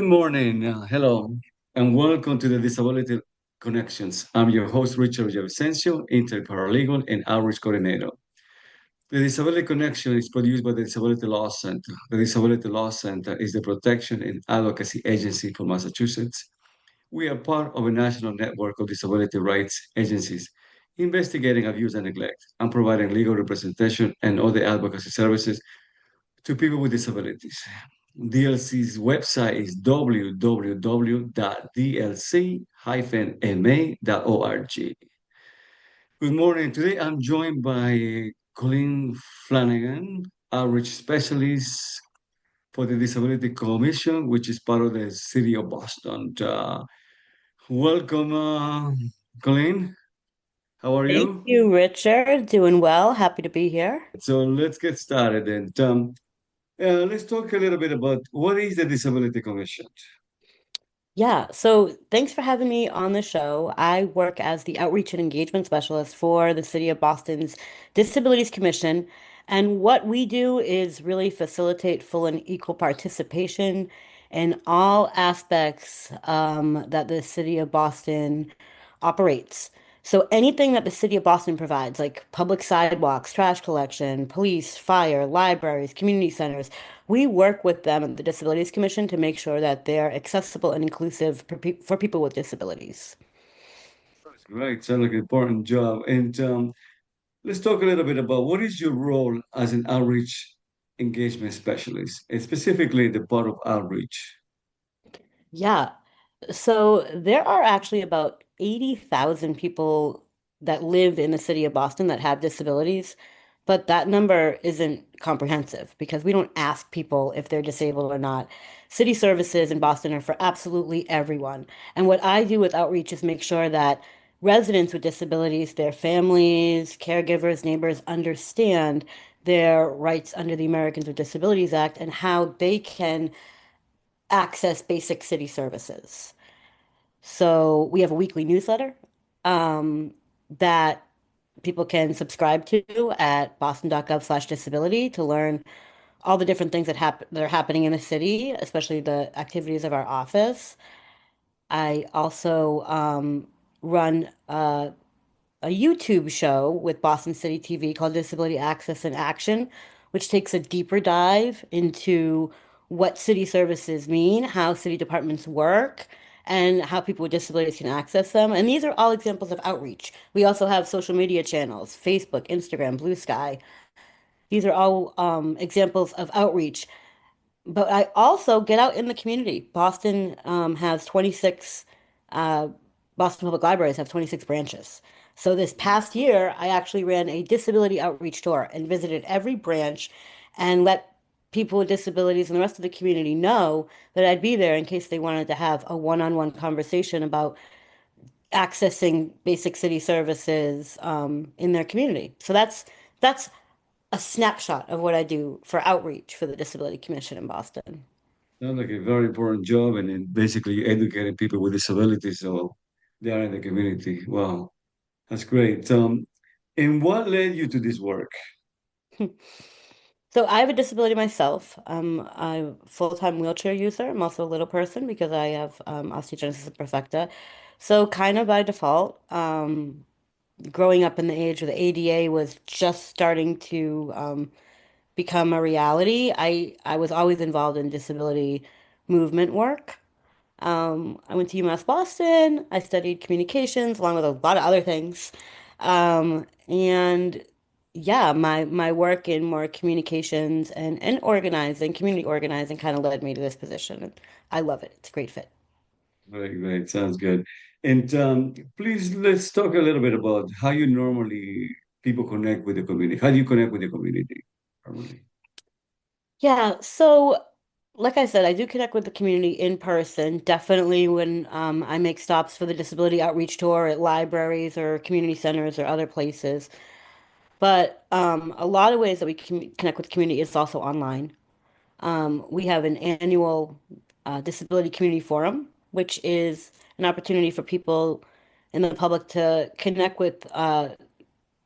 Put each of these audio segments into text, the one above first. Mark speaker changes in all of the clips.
Speaker 1: morning. Hello, and welcome to the Disability Connections. I'm your host, Richard Villavicencio, intern paralegal and outreach coordinator. The Disability Connection is produced by the Disability Law Center. The Disability Law Center is the protection and advocacy agency for Massachusetts. We are part of a national network of disability rights agencies investigating abuse and neglect and providing legal representation and other advocacy services to people with disabilities. DLC's website is www.dlc-ma.org. Good morning. Today I'm joined by Colleen Flanagan, outreach specialist for the Disability Commission, which is part of the City of Boston. Welcome, Colleen. How are
Speaker 2: Thank
Speaker 1: you?
Speaker 2: you, Richard. Doing well. Happy to be here.
Speaker 1: So let's get started. And let's talk a little bit about what is the Disability Commission.
Speaker 2: Yeah, so thanks for having me on the show. I work as the outreach and engagement specialist for the City of Boston's Disabilities Commission. And what we do is really facilitate full and equal participation in all aspects that the City of Boston operates. So anything that the City of Boston provides, like public sidewalks, trash collection, police, fire, libraries, community centers, we work with them at the Disabilities Commission to make sure that they're accessible and inclusive for people with disabilities.
Speaker 1: Right, sounds like an important job. And let's talk a little bit about what is your role as an outreach engagement specialist, and specifically the part of outreach.
Speaker 2: Yeah. So there are actually about 80,000 people that live in the city of Boston that have disabilities, but that number isn't comprehensive because we don't ask people if they're disabled or not. City services in Boston are for absolutely everyone. And what I do with outreach is make sure that residents with disabilities, their families, caregivers, neighbors understand their rights under the Americans with Disabilities Act and how they can access basic city services. So we have a weekly newsletter that people can subscribe to at boston.gov/disability to learn all the different things that are happening in the city, especially the activities of our office. I also run a YouTube show with Boston City TV called Disability Access in Action, which takes a deeper dive into what city services mean, how city departments work, and how people with disabilities can access them. And these are all examples of outreach. We also have social media channels, Facebook, Instagram, Blue Sky. These are all examples of outreach. But I also get out in the community. Boston has 26 uh, Boston Public Libraries have 26 branches. So this past year, I actually ran a disability outreach tour and visited every branch and let people with disabilities and the rest of the community know that I'd be there in case they wanted to have a one-on-one conversation about accessing basic city services in their community. So that's a snapshot of what I do for outreach for the Disability Commission in Boston.
Speaker 1: Sounds like a very important job, and then basically educating people with disabilities so they are in the community. Wow, that's great. And what led you to this work?
Speaker 2: So I have a disability myself. I'm a full-time wheelchair user. I'm also a little person because I have osteogenesis imperfecta. So kind of by default, growing up in the age where the ADA was just starting to become a reality, I was always involved in disability movement work. I went to UMass Boston. I studied communications along with a lot of other things. And yeah, my work in more communications and organizing, community organizing kind of led me to this position. And I love it. It's a great fit.
Speaker 1: Very great, sounds good. And please let's talk a little bit about how you normally people connect with the community. How do you connect with the community normally?
Speaker 2: Yeah, so like I said, I do connect with the community in person, definitely when I make stops for the disability outreach tour at libraries or community centers or other places. But a lot of ways that we can connect with the community is also online. We have an annual disability community forum, which is an opportunity for people in the public to connect with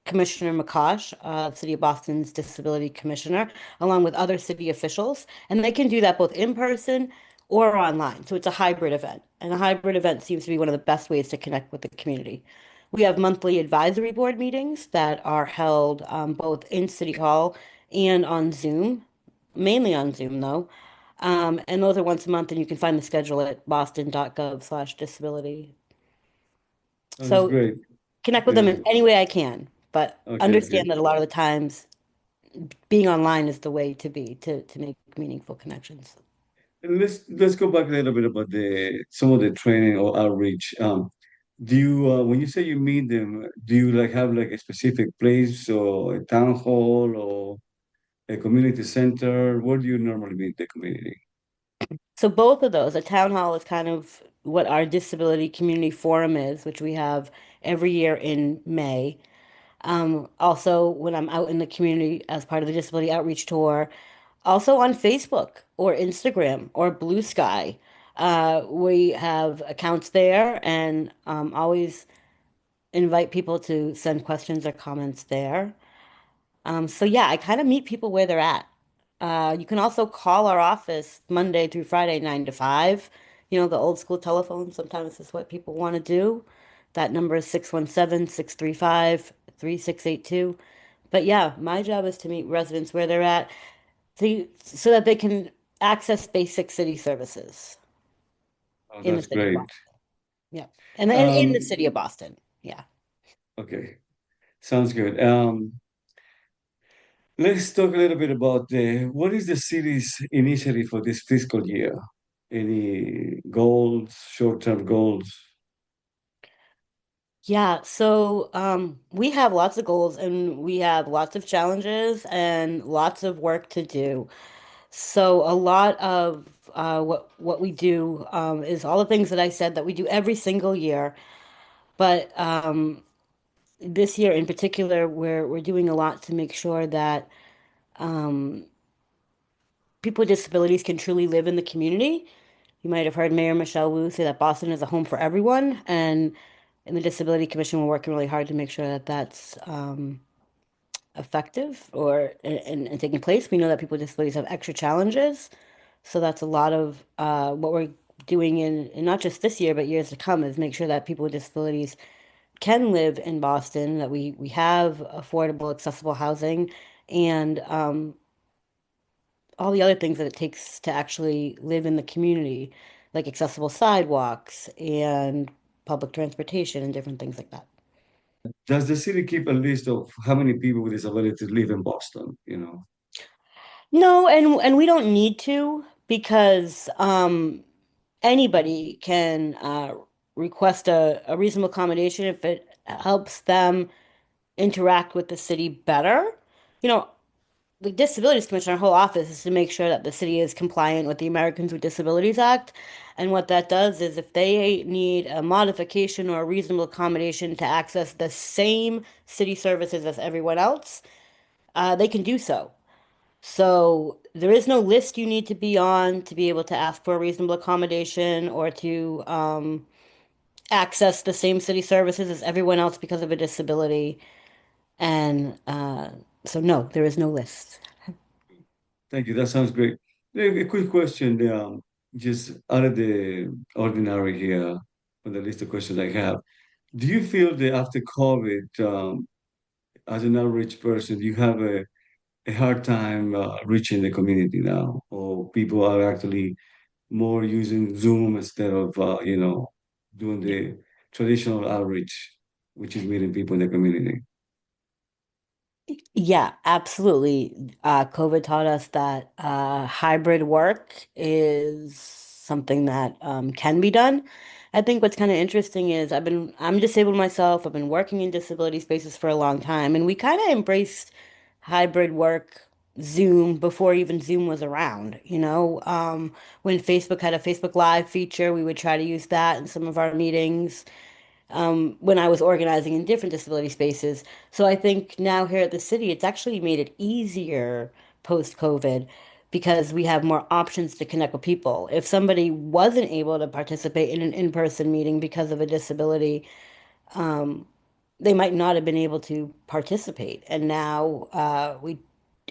Speaker 2: Commissioner McCosh, City of Boston's Disability Commissioner, along with other city officials. And they can do that both in person or online. So it's a hybrid event. And a hybrid event seems to be one of the best ways to connect with the community. We have monthly advisory board meetings that are held both in City Hall and on Zoom, mainly on Zoom though. And those are once a month, and you can find the schedule at boston.gov/disability.
Speaker 1: Oh, that's
Speaker 2: So
Speaker 1: great.
Speaker 2: connect with them
Speaker 1: Yeah.
Speaker 2: in any way I can, but
Speaker 1: Okay, okay.
Speaker 2: understand that a lot of the times being online is the way to be to make meaningful connections.
Speaker 1: And let's go back a little bit about the some of the training or outreach. Do you when you say you meet them, do you like have like a specific place or a town hall or a community center? Where do you normally meet the community?
Speaker 2: So both of those, a town hall is kind of what our disability community forum is, which we have every year in May. Also, when I'm out in the community as part of the disability outreach tour, also on Facebook or Instagram or Blue Sky. We have accounts there and always invite people to send questions or comments there. So yeah, I kind of meet people where they're at. You can also call our office Monday through Friday, 9 to 5. You know, the old school telephone. Sometimes is what people want to do. That number is 617-635-3682. But yeah, my job is to meet residents where they're at so that they can access basic city services
Speaker 1: Oh,
Speaker 2: in the
Speaker 1: that's
Speaker 2: city of
Speaker 1: great.
Speaker 2: Boston. Yeah. And then in the
Speaker 1: Um,
Speaker 2: city of Boston. Yeah.
Speaker 1: okay, sounds good. Let's talk a little bit about what is the city's initiative for this fiscal year? Any goals, short-term goals?
Speaker 2: Yeah, so we have lots of goals and we have lots of challenges and lots of work to do. So a lot of what we do is all the things that I said that we do every single year. But this year in particular, we're doing a lot to make sure that people with disabilities can truly live in the community. You might have heard Mayor Michelle Wu say that Boston is a home for everyone, and in the Disability Commission, we're working really hard to make sure that that's effective or and taking place. We know that people with disabilities have extra challenges, so that's a lot of what we're doing in not just this year but years to come is make sure that people with disabilities can live in Boston, that we have affordable, accessible housing, and all the other things that it takes to actually live in the community, like accessible sidewalks and public transportation and different things like that.
Speaker 1: Does the city keep a list of how many people with disabilities live in Boston? You know,
Speaker 2: No, and we don't need to because anybody can request a reasonable accommodation if it helps them interact with the city better. You know, the Disabilities Commission, our whole office is to make sure that the city is compliant with the Americans with Disabilities Act. And what that does is if they need a modification or a reasonable accommodation to access the same city services as everyone else, they can do so. So there is no list you need to be on to be able to ask for a reasonable accommodation or to access the same city services as everyone else because of a disability. And so, no, there is no list.
Speaker 1: thank you. That sounds great. A quick question, just out of the ordinary here on the list of questions I have. Do you feel that after COVID, as an average person, you have a hard time reaching the community now, or people are actually more using Zoom instead of doing the traditional outreach, which is meeting people in the community.
Speaker 2: Yeah, absolutely. COVID taught us that hybrid work is something that can be done. I think what's kind of interesting is I'm disabled myself. I've been working in disability spaces for a long time, and we kind of embraced hybrid work, Zoom before even Zoom was around. When Facebook had a Facebook Live feature, we would try to use that in some of our meetings when I was organizing in different disability spaces. So I think now here at the city, it's actually made it easier post-COVID because we have more options to connect with people. If somebody wasn't able to participate in an in-person meeting because of a disability, they might not have been able to participate. And now we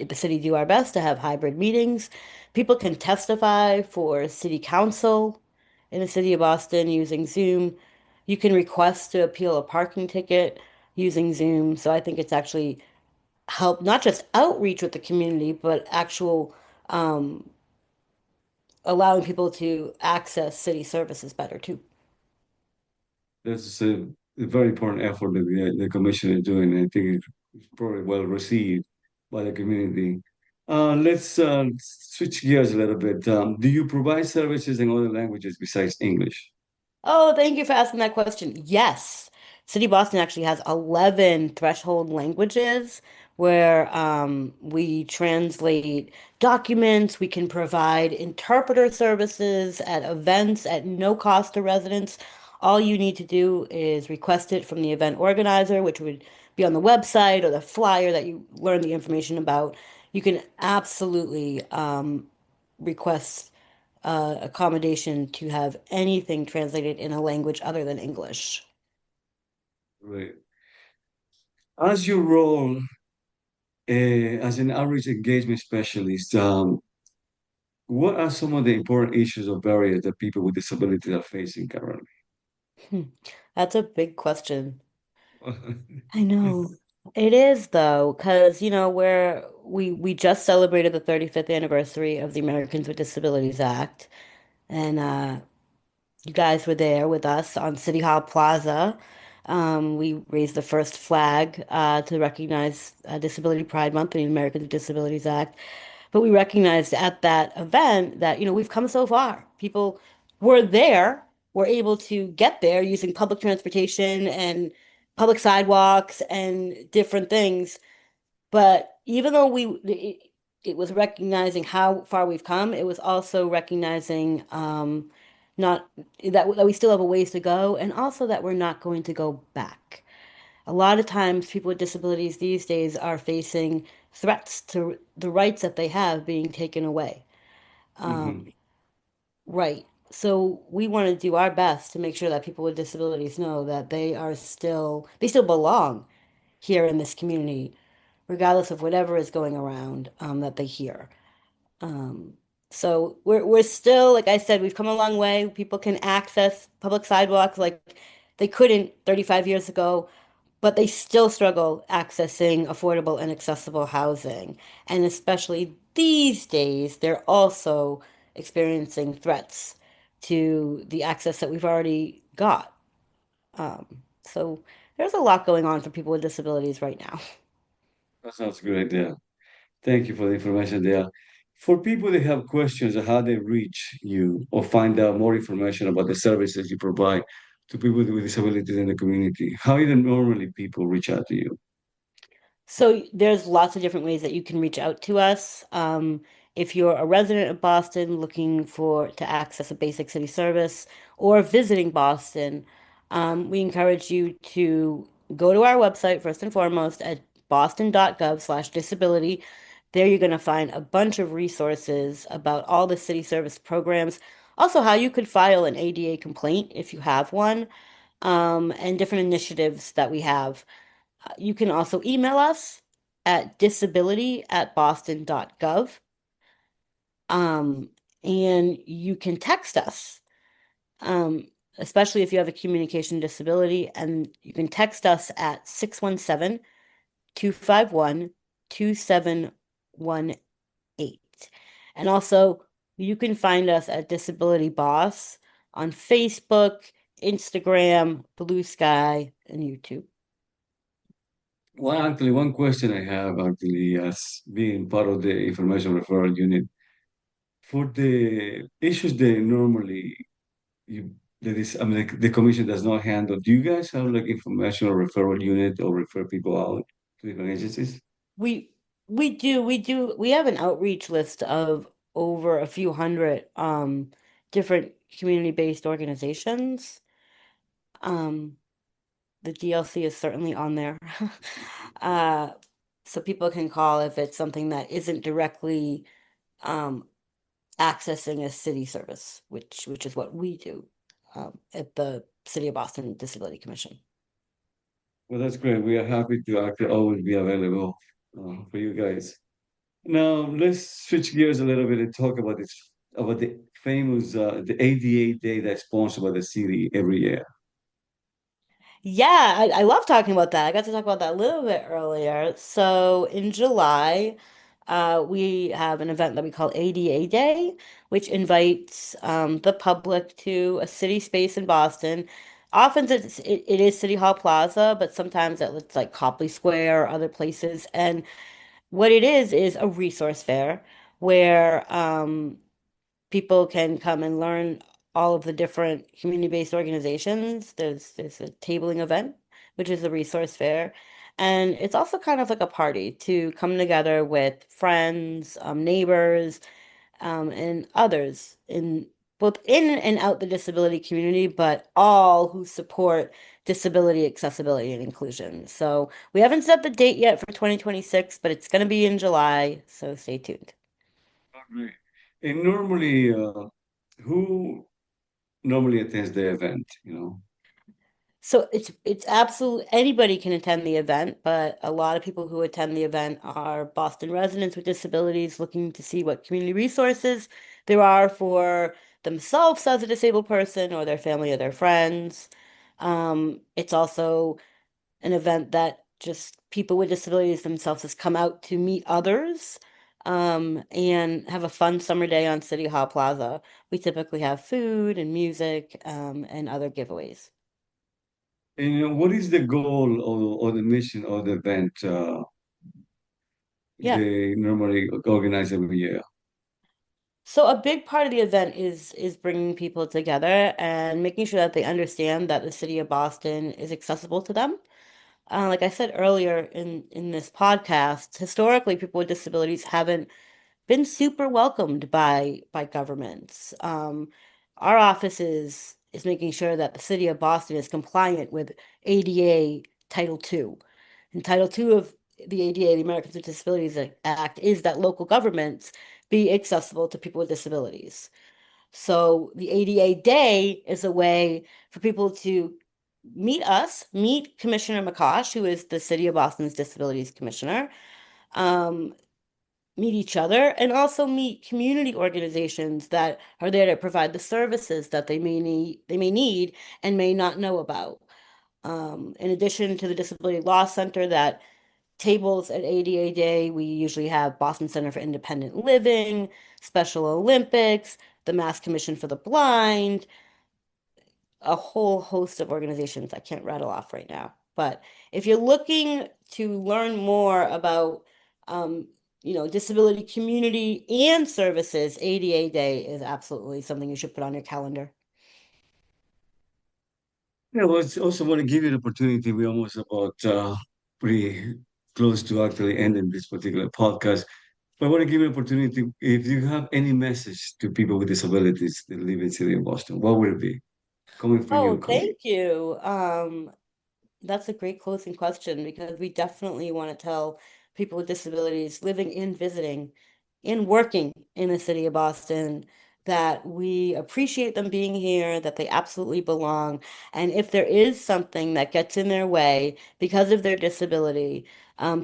Speaker 2: the city do our best to have hybrid meetings. People can testify for city council in the city of Boston using Zoom. You can request to appeal a parking ticket using Zoom. So I think it's actually help not just outreach with the community, but actual allowing people to access city services better too.
Speaker 1: That's a very important effort that the commission is doing. I think it's probably well received by the community. Let's switch gears a little bit. Do you provide services in other languages besides English?
Speaker 2: Oh, thank you for asking that question. Yes. City of Boston actually has 11 threshold languages where we translate documents. We can provide interpreter services at events at no cost to residents. All you need to do is request it from the event organizer, which would be on the website or the flyer that you learn the information about. You can absolutely request accommodation to have anything translated in a language other than English.
Speaker 1: Right. As your role as an outreach engagement specialist, what are some of the important issues or barriers that people with disabilities are facing currently?
Speaker 2: Hmm. That's a big question. I know. It is though, because we just celebrated the 35th anniversary of the Americans with Disabilities Act, and you guys were there with us on City Hall Plaza. We raised the first flag to recognize Disability Pride Month and the Americans with Disabilities Act. But we recognized at that event that, we've come so far. People were there, were able to get there using public transportation and public sidewalks and different things. But even though it was recognizing how far we've come, it was also recognizing not that we still have a ways to go, and also that we're not going to go back. A lot of times, people with disabilities these days are facing threats to the rights that they have being taken away.
Speaker 1: Mhm.
Speaker 2: Right. So we want to do our best to make sure that people with disabilities know that they still belong here in this community, regardless of whatever is going around, that they hear. Um, so we're still, like I said, we've come a long way. People can access public sidewalks like they couldn't 35 years ago, but they still struggle accessing affordable and accessible housing. And especially these days, they're also experiencing threats to the access that we've already got. So there's a lot going on for people with disabilities right now.
Speaker 1: That sounds great. Yeah. Thank you for the information there. For people that have questions on how they reach you or find out more information about the services you provide to people with disabilities in the community, how do normally people reach out to you?
Speaker 2: So there's lots of different ways that you can reach out to us. If you're a resident of Boston looking to access a basic city service or visiting Boston, we encourage you to go to our website first and foremost at boston.gov/disability. There you're going to find a bunch of resources about all the city service programs, also how you could file an ADA complaint if you have one, and different initiatives that we have. You can also email us at disability@boston.gov. Um, and you can text us, um, especially if you have a communication disability, and you can text us at 617-251-2718. And also, you can find us at Disability Boss on Facebook, Instagram, Blue Sky, and YouTube.
Speaker 1: Well, actually, one question I have actually as being part of the information referral unit for the issues that normally you that is I mean the commission does not handle. Do you guys have like information or referral unit or refer people out to different agencies?
Speaker 2: We we have an outreach list of over a few hundred different community-based organizations. Um the DLC is certainly on there. Uh so people can call if it's something that isn't directly um accessing a city service, which is what we do at the City of Boston Disability Commission.
Speaker 1: Well, that's great. We are happy to actually always be available for you guys. Now let's switch gears a little bit and talk about this about the famous the ADA Day that's sponsored by the city every year.
Speaker 2: Yeah, I love talking about that. I got to talk about that a little bit earlier. So in July, we have an event that we call ADA Day, which invites the public to a city space in Boston. Often it is City Hall Plaza, but sometimes it's like Copley Square or other places. And what it is a resource fair where people can come and learn all of the different community-based organizations. There's a tabling event, which is a resource fair. And it's also kind of like a party to come together with friends, neighbors, and others in both in and out the disability community, but all who support disability accessibility and inclusion. So we haven't set the date yet for 2026, but it's going to be in July, so stay tuned.
Speaker 1: Great. And normally, who normally attends the event? You know,
Speaker 2: So it's absolute anybody can attend the event, but a lot of people who attend the event are Boston residents with disabilities looking to see what community resources there are for themselves as a disabled person or their family or their friends. It's also an event that just people with disabilities themselves has come out to meet others, and have a fun summer day on City Hall Plaza. We typically have food and music, and other giveaways.
Speaker 1: and what is the goal or the mission of the event
Speaker 2: Yeah.
Speaker 1: they normally organize every year?
Speaker 2: So a big part of the event is bringing people together and making sure that they understand that the city of Boston is accessible to them. Like I said earlier in this podcast, historically, people with disabilities haven't been super welcomed by governments. Our office is making sure that the city of Boston is compliant with ADA Title II. And Title II of the ADA, the Americans with Disabilities Act, is that local governments be accessible to people with disabilities. So the ADA Day is a way for people to meet us, meet Commissioner McCosh, who is the City of Boston's Disabilities Commissioner, um, meet each other, and also meet community organizations that are there to provide the services that they may need and may not know about. In addition to the Disability Law Center that tables at ADA Day, we usually have Boston Center for Independent Living, Special Olympics, the Mass Commission for the Blind, a whole host of organizations I can't rattle off right now. But if you're looking to learn more about, um, disability community and services, ADA Day is absolutely something you should put on your calendar.
Speaker 1: Yeah, well, I also want to give you the opportunity. We're almost about pretty close to actually ending this particular podcast. But I want to give you an opportunity. If you have any message to people with disabilities that live in the city of Boston, what would it be? Coming from you,
Speaker 2: Oh,
Speaker 1: Colleen.
Speaker 2: thank you. That's a great closing question because we definitely want to tell people with disabilities living and visiting and working in the city of Boston that we appreciate them being here, that they absolutely belong. And if there is something that gets in their way because of their disability,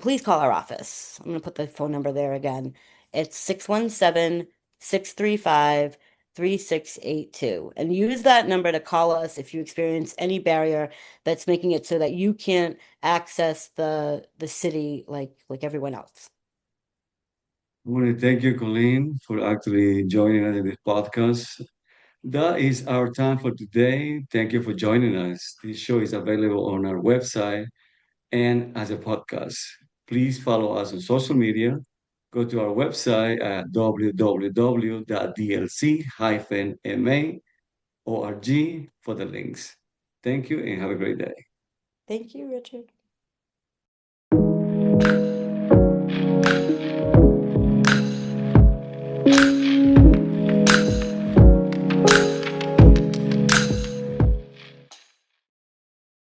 Speaker 2: please call our office. I'm going to put the phone number there again. It's 617-635-3682. And use that number to call us if you experience any barrier that's making it so that you can't access the city like everyone else.
Speaker 1: I want to thank you, Colleen, for actually joining us in this podcast. That is our time for today. Thank you for joining us. This show is available on our website and as a podcast. Please follow us on social media. Go to our website at www.dlc-ma.org for the links. Thank you and have a great day.
Speaker 2: Thank you, Richard.